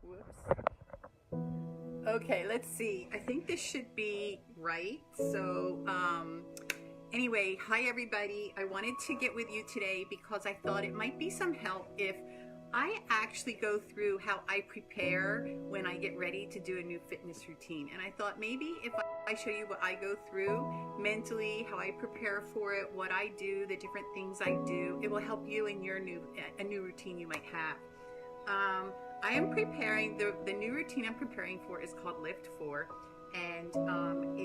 Whoops. Okay, let's see. I think this should be right. So, anyway, hi everybody. I wanted to get with you today because I thought it might be some help if I actually go through how I prepare when I get ready to do a new fitness routine. And I thought maybe if I show you what I go through mentally, how I prepare for it, what I do, the different things I do, it will help you in your new routine you might have. I am preparing, the new routine I'm preparing for is called Lift 4, and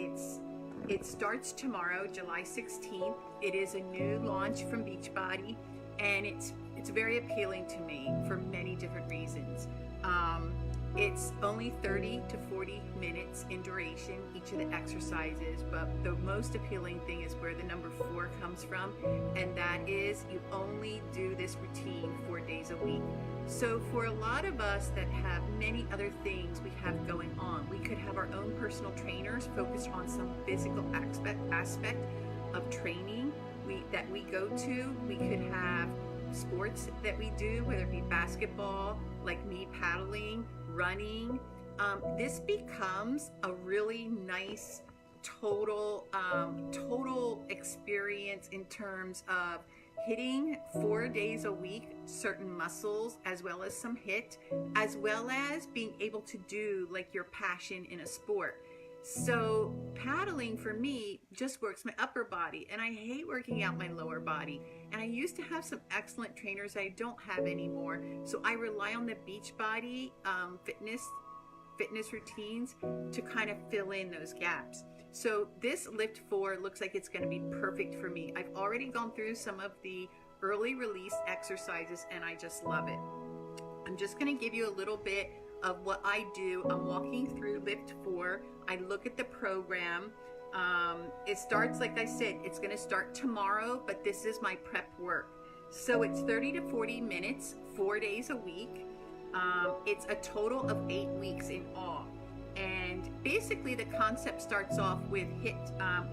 it starts tomorrow, July 16th. It is a new launch from Beachbody, and it's very appealing to me for many different reasons. It's only 30 to 40 minutes in duration, each of the exercises, but the most appealing thing is where the number 4 comes from, and that is you only do this routine 4 days a week. So for a lot of us that have many other things we have going on, we could have our own personal trainers focused on some physical aspect of training that we go to. We could have sports that we do, whether it be basketball, like me paddling, running. This becomes a really nice total experience in terms of hitting 4 days a week certain muscles, as well as some HIIT, as well as being able to do like your passion in a sport. So paddling for me just works my upper body, and I hate working out my lower body. And I used to have some excellent trainers I don't have anymore. So I rely on the Beachbody fitness routines to kind of fill in those gaps. So this Lift 4 looks like it's going to be perfect for me. I've already gone through some of the early release exercises, and I just love it. I'm just going to give you a little bit of what I do. I'm walking through Lift 4. I look at the program. It starts, like I said, it's going to start tomorrow, but this is my prep work. So it's 30 to 40 minutes, 4 days a week. It's a total of 8 weeks in all. And basically the concept starts off with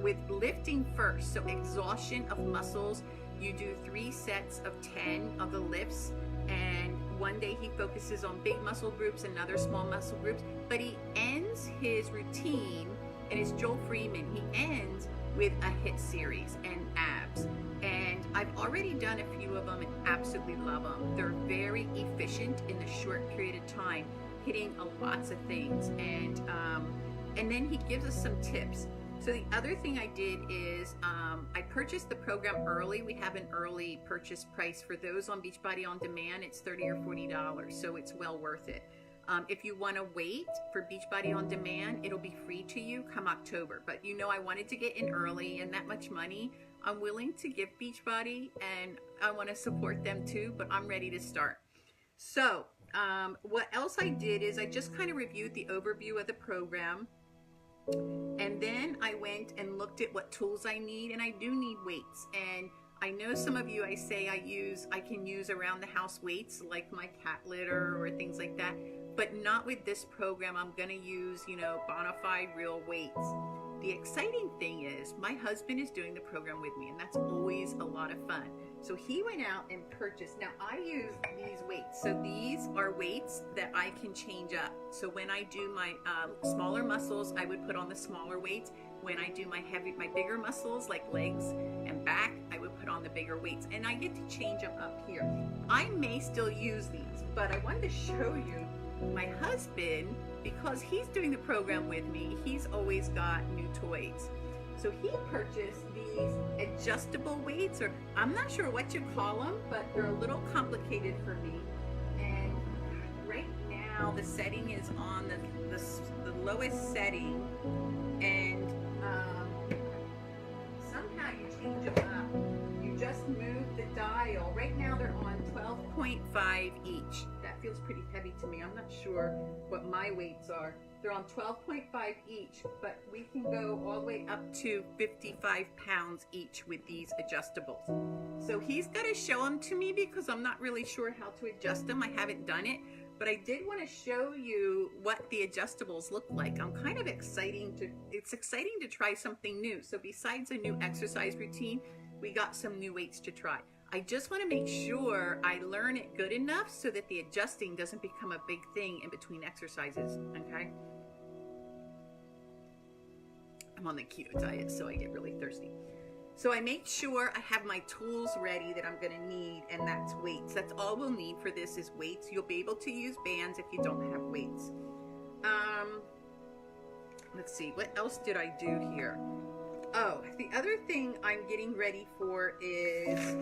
with lifting first. So exhaustion of muscles. You do 3 sets of 10 of the lifts, and one day he focuses on big muscle groups, another small muscle groups, but he ends his routine, and it's Joel Freeman, he ends with a HIIT series and abs. And I've already done a few of them and absolutely love them. They're very efficient in a short period of time, hitting lots of things. And then he gives us some tips. So the other thing I did is I purchased the program early. We have an early purchase price for those on Beachbody On Demand. It's $30 or $40, so it's well worth it. If you want to wait for Beachbody On Demand, it'll be free to you come October. But you know, I wanted to get in early, and that much money I'm willing to give Beachbody, and I want to support them too, but I'm ready to start. So what else I did is I just kind of reviewed the overview of the program, and then I went and looked at what tools I need, and I do need weights. And I know some of you, I say I can use around the house weights like my cat litter or things like that, but not with this program. I'm going to use, you know, bona fide real weights. The exciting thing is my husband is doing the program with me, and that's always a lot of fun. So he went out and purchased. Now I use these weights. So these are weights that I can change up. So when I do my smaller muscles, I would put on the smaller weights. When I do my bigger muscles like legs and back, I would put on the bigger weights, and I get to change them up here. I may still use these, but I wanted to show you my husband, because he's doing the program with me. He's always got new toys. So he purchased these adjustable weights, or I'm not sure what you call them, but they're a little complicated for me. And right now the setting is on the lowest setting, and somehow you change them up. You just move the dial. Right now they're on 12.5 each. That feels pretty heavy to me. I'm not sure what my weights are. They're on 12.5 each, but we can go all the way up to 55 pounds each with these adjustables. So he's got to show them to me because I'm not really sure how to adjust them. I haven't done it, but I did want to show you what the adjustables look like. It's exciting to try something new. So besides a new exercise routine, we got some new weights to try. I just want to make sure I learn it good enough so that the adjusting doesn't become a big thing in between exercises, okay? I'm on the keto diet, so I get really thirsty. So I make sure I have my tools ready that I'm gonna need, and that's weights. That's all we'll need for this is weights. You'll be able to use bands if you don't have weights. Let's see, what else did I do here? Oh, the other thing I'm getting ready for is,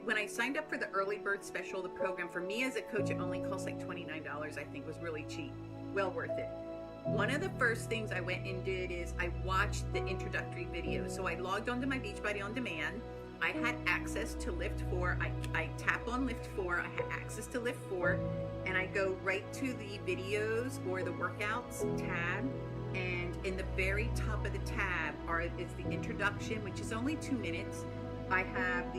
when I signed up for the early bird special, the program, for me as a coach, it only cost like $29, I think was really cheap, well worth it. One of the first things I went and did is I watched the introductory video. So I logged onto my Beachbody On Demand. I had access to Lift 4. I tap on Lift 4. I had access to Lift 4, and I go right to the videos or the workouts tab. And in the very top of the tab is the introduction, which is only 2 minutes. I have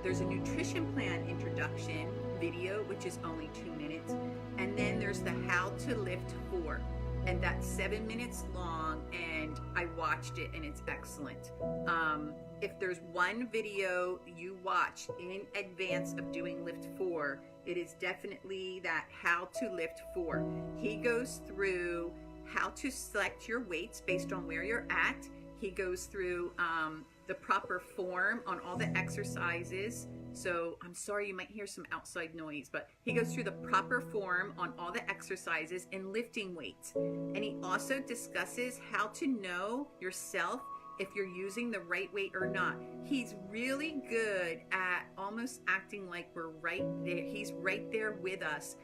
there's a nutrition plan introduction video, which is only 2 minutes. And then there's the how to lift 4. And that's 7 minutes long, and I watched it, and it's excellent. If there's one video you watch in advance of doing Lift 4, it is definitely that how to lift 4. He goes through how to select your weights based on where you're at. He goes through the proper form on all the exercises. So I'm sorry you might hear some outside noise, but he goes through the proper form on all the exercises and lifting weights. And he also discusses how to know yourself if you're using the right weight or not. He's really good at almost acting like we're right there. He's right there with us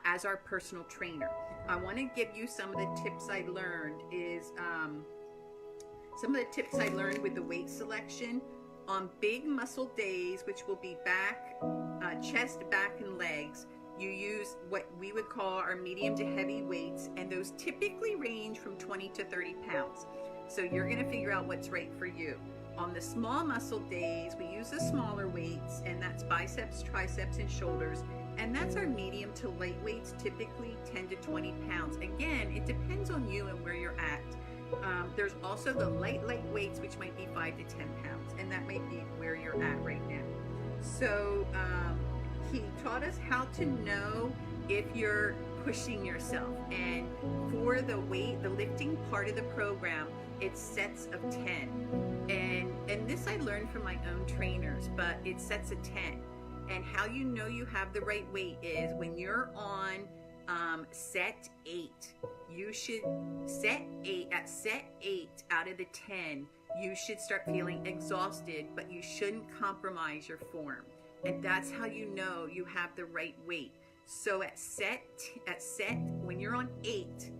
as our personal trainer. I want to give you some of the tips I learned with the weight selection. On big muscle days, which will be back, chest, back, and legs, you use what we would call our medium to heavy weights, and those typically range from 20 to 30 pounds. So you're going to figure out what's right for you. On the small muscle days, we use the smaller weights, and that's biceps, triceps, and shoulders. And that's our medium to light weights, typically 10 to 20 pounds. Again, it depends on you and where you're at. There's also the light weights, which might be 5 to 10 pounds, and that might be where you're at right now. So he taught us how to know if you're pushing yourself. And for the lifting part of the program, it's sets of 10. And this I learned from my own trainers, but it's sets of 10. And how you know you have the right weight is when you're on set 8. You should at set 8 out of the 10, you should start feeling exhausted, but you shouldn't compromise your form. And that's how you know you have the right weight. So at set when you're on 8,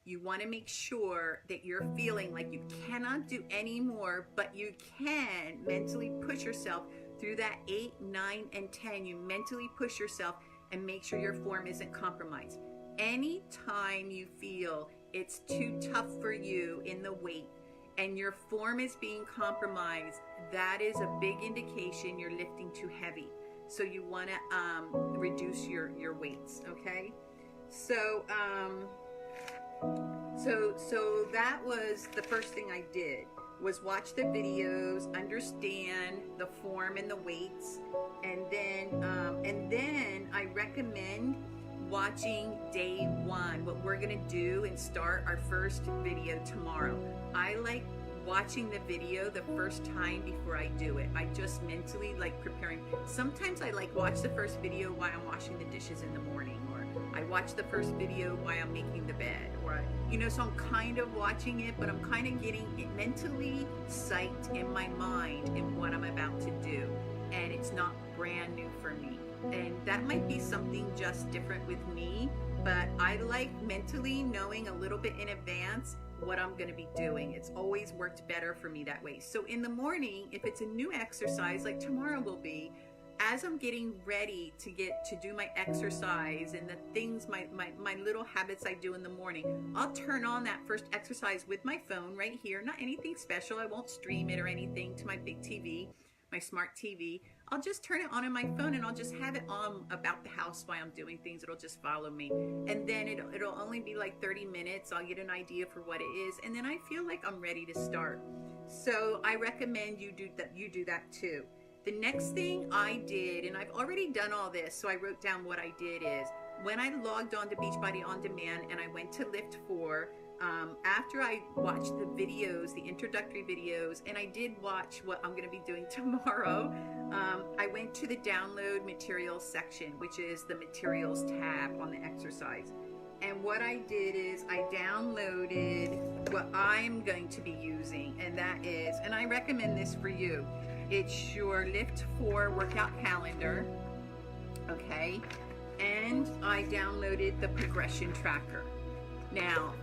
you want to make sure that you're feeling like you cannot do any more, but you can mentally push yourself through that 8, 9, and 10. You mentally push yourself and make sure your form isn't compromised. Anytime you feel it's too tough for you in the weight and your form is being compromised, that is a big indication you're lifting too heavy. So you want to reduce your weights, okay? So that was the first thing I did, was watch the videos, understand the form and the weights, and then I recommend watching day 1, what we're gonna do, and start our first video tomorrow. I like watching the video the first time before I do it. I just mentally like preparing. Sometimes I like watch the first video while I'm washing the dishes in the morning, or I watch the first video while I'm making the bed, or so I'm kind of watching it, but I'm kind of getting it mentally psyched in my mind in what I'm about to do, and it's not brand new for me. And that might be something just different with me, but I like mentally knowing a little bit in advance what I'm going to be doing. It's always worked better for me that way. So in the morning, if it's a new exercise like tomorrow will be, as I'm getting ready to do my exercise and the things, my little habits I do in the morning, I'll turn on that first exercise with my phone right here. Not anything special. I won't stream it or anything to my big TV, my smart TV. I'll just turn it on my phone, and I'll just have it on about the house while I'm doing things. It'll just follow me. And then it'll only be like 30 minutes. I'll get an idea for what it is, and then I feel like I'm ready to start. So I recommend you do that too. The next thing I did, and I've already done all this, so I wrote down what I did, is when I logged on to Beachbody On Demand and I went to lift 4, after I watched the videos, the introductory videos, and I did watch what I'm going to be doing tomorrow, I went to the download materials section, which is the materials tab on the exercise. And what I did is I downloaded what I'm going to be using, and that is, and I recommend this for you, it's your Lift 4 workout calendar, okay? And I downloaded the progression tracker. Now,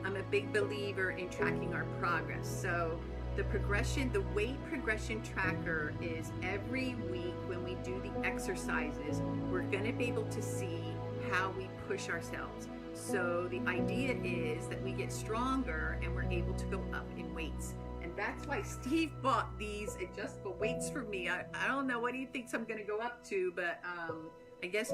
I'm a big believer in tracking our progress. So the weight progression tracker is every week when we do the exercises, we're gonna be able to see how we push ourselves. So the idea is that we get stronger and we're able to go up in weights. And that's why Steve bought these adjustable weights for me. I don't know what he thinks I'm gonna go up to, but I guess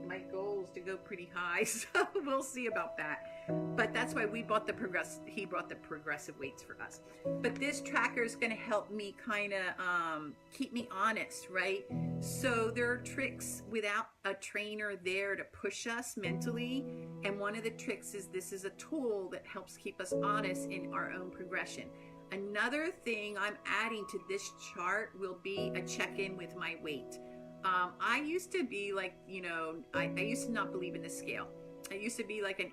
my goal is to go pretty high, so we'll see about that. But that's why he brought the progressive weights for us. But this tracker is going to help me kind of keep me honest, right? So there are tricks without a trainer there to push us mentally, and one of the tricks is this is a tool that helps keep us honest in our own progression. Another thing I'm adding to this chart will be a check-in with my weight. I used to be like, you know, I used to not believe in the scale. I used to be like and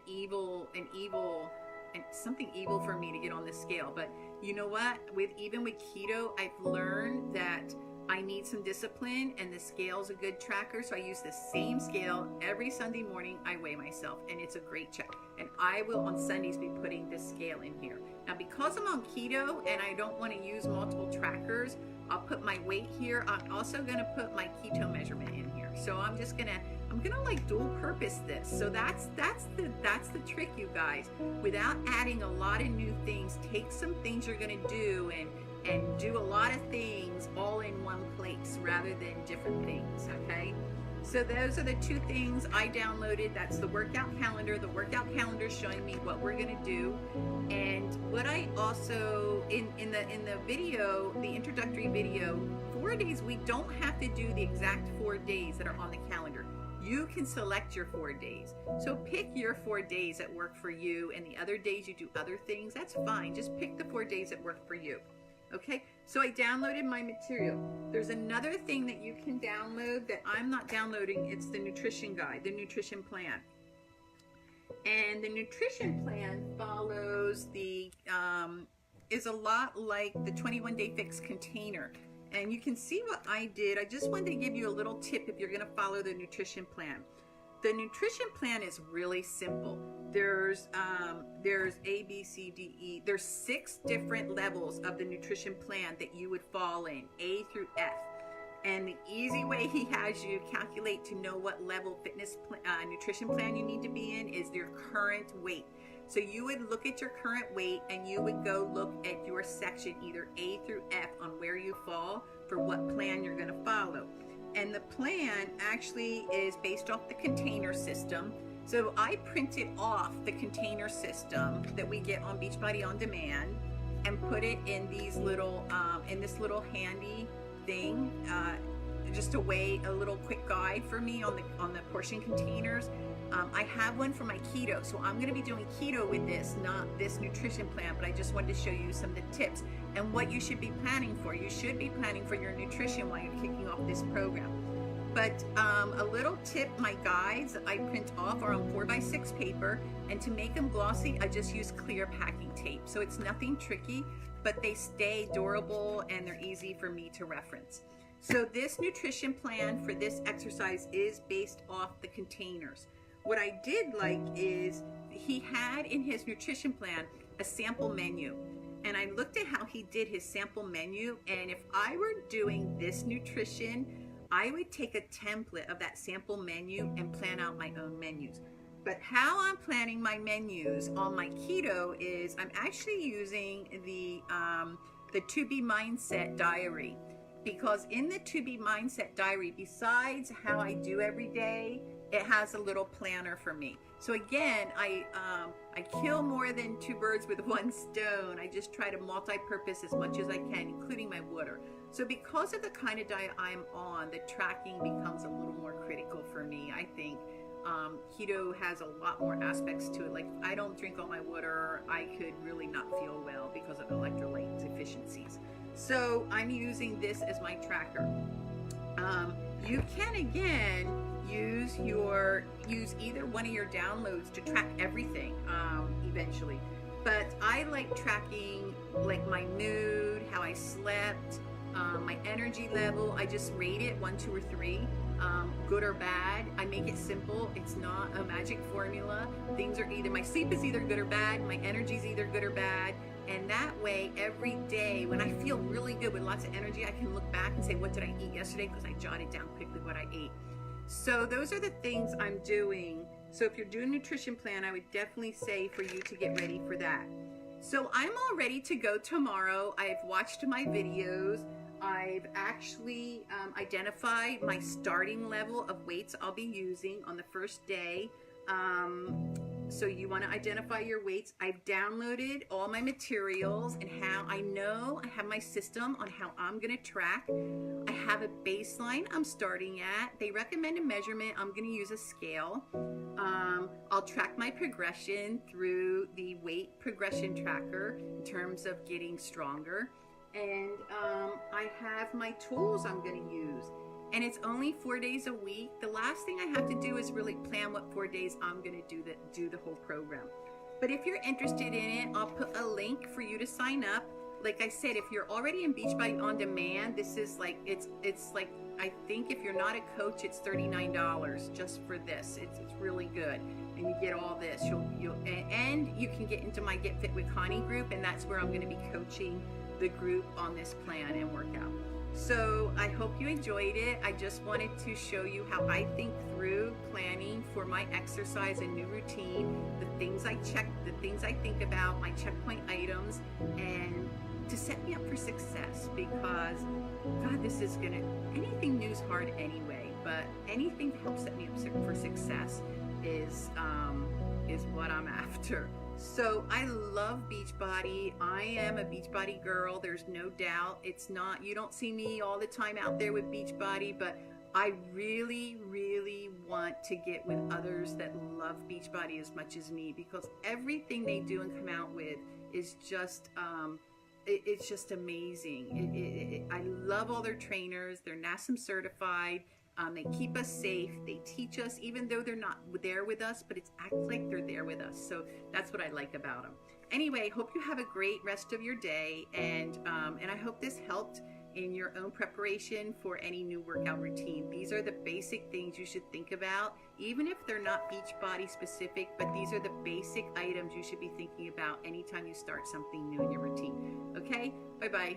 something evil for me to get on the scale. But you know what? Even with keto, I've learned that I need some discipline, and the scale's a good tracker. So I use the same scale every Sunday morning. I weigh myself, and it's a great check. And I will on Sundays be putting this scale in here. Now, because I'm on keto and I don't want to use multiple trackers, I'll put my weight here. I'm also gonna put my keto measurement in here. So I'm gonna like dual purpose this. So that's the trick, you guys. Without adding a lot of new things, take some things you're gonna do and do a lot of things all in one place rather than different things, okay? So those are the two things I downloaded. That's the workout calendar. The workout calendar is showing me what we're gonna do. And what I also, in the video, the introductory video, 4 days, we don't have to do the exact 4 days that are on the calendar. You can select your 4 days. So pick your 4 days that work for you, and the other days you do other things, that's fine. Just pick the 4 days that work for you. Okay, so I downloaded my material. There's another thing that you can download that I'm not downloading. It's the nutrition guide, the nutrition plan. And the nutrition plan follows is a lot like the 21-day fix container. And you can see what I did. I just wanted to give you a little tip if you're gonna follow the nutrition plan. The nutrition plan is really simple. There's A, B, C, D, E. There's 6 different levels of the nutrition plan that you would fall in, A through F. And the easy way he has you calculate to know what level nutrition plan you need to be in is your current weight. So you would look at your current weight and you would go look at your section, either A through F, on where you fall for what plan you're gonna follow. And the plan actually is based off the container system. So I printed off the container system that we get on Beachbody On Demand and put it in these little, in this little handy thing, just a little quick guide for me on the portion containers. I have one for my keto, so I'm going to be doing keto with this, not this nutrition plan, but I just wanted to show you some of the tips and what you should be planning for. You should be planning for your nutrition while you're kicking off this program. But a little tip, my guides that I print off are on 4x6 paper, and to make them glossy, I just use clear packing tape. So it's nothing tricky, but they stay durable and they're easy for me to reference. So this nutrition plan for this exercise is based off the containers. What I did like is he had in his nutrition plan a sample menu, and I looked at how he did his sample menu, and if I were doing this nutrition, I would take a template of that sample menu and plan out my own menus. But how I'm planning my menus on my keto is I'm actually using the To Be Mindset diary. because in the To Be Mindset Diary, besides how I do every day, it has a little planner for me. So again, I kill more than two birds with one stone. I just try to multi-purpose as much as I can, including my water. So because of the kind of diet I'm on, the tracking becomes a little more critical for me, I think. Keto has a lot more aspects to it. Like, if I don't drink all my water, I could really not feel well because of electrolyte deficiencies. So I'm using this as my tracker. You can again use either one of your downloads to track everything eventually. But I like tracking like my mood, how I slept, my energy level. I just rate it 1, 2, or 3. Good or bad. I make it simple. It's not a magic formula. Things are either, my sleep is either good or bad, my energy is either good or bad, and that way every day when I feel really good with lots of energy, I can look back and say, what did I eat yesterday? Because I jotted down quickly what I ate. So those are the things I'm doing. So if you're doing a nutrition plan, I would definitely say for you to get ready for that. So I'm all ready to go tomorrow. I've watched my videos. I've actually identified my starting level of weights I'll be using on the first day. So you want to identify your weights. I've downloaded all my materials and how I know I have my system on how I'm going to track. I have a baseline I'm starting at. They recommend a measurement. I'm going to use a scale. I'll track my progression through the weight progression tracker in terms of getting stronger. And I have my tools I'm going to use. And it's only 4 days a week. The last thing I have to do is really plan what 4 days I'm going to do the whole program. But if you're interested in it, I'll put a link for you to sign up. Like I said, if you're already in Beachbody On Demand, this is like, it's like, I think if you're not a coach, it's $39 just for this. It's really good. And you get all this. And you can get into my Get Fit with Connie group, and that's where I'm going to be coaching the group on this plan and workout. So I hope you enjoyed it. I just wanted to show you how I think through planning for my exercise and new routine, the things I check, the things I think about, my checkpoint items, and to set me up for success, because God, this is anything new is hard anyway, but anything to help set me up for success is what I'm after. So I love Beachbody. I am a Beachbody girl. There's no doubt. It's not, you don't see me all the time out there with Beachbody, but I really, really want to get with others that love Beachbody as much as me, because everything they do and come out with is just, it's just amazing. I love all their trainers. They're NASM certified. They keep us safe. They teach us, even though they're not there with us, but it's act like they're there with us. So that's what I like about them. Anyway, hope you have a great rest of your day, and I hope this helped in your own preparation for any new workout routine. These are the basic things you should think about, even if they're not Beachbody specific, but these are the basic items you should be thinking about anytime you start something new in your routine. Okay, bye-bye.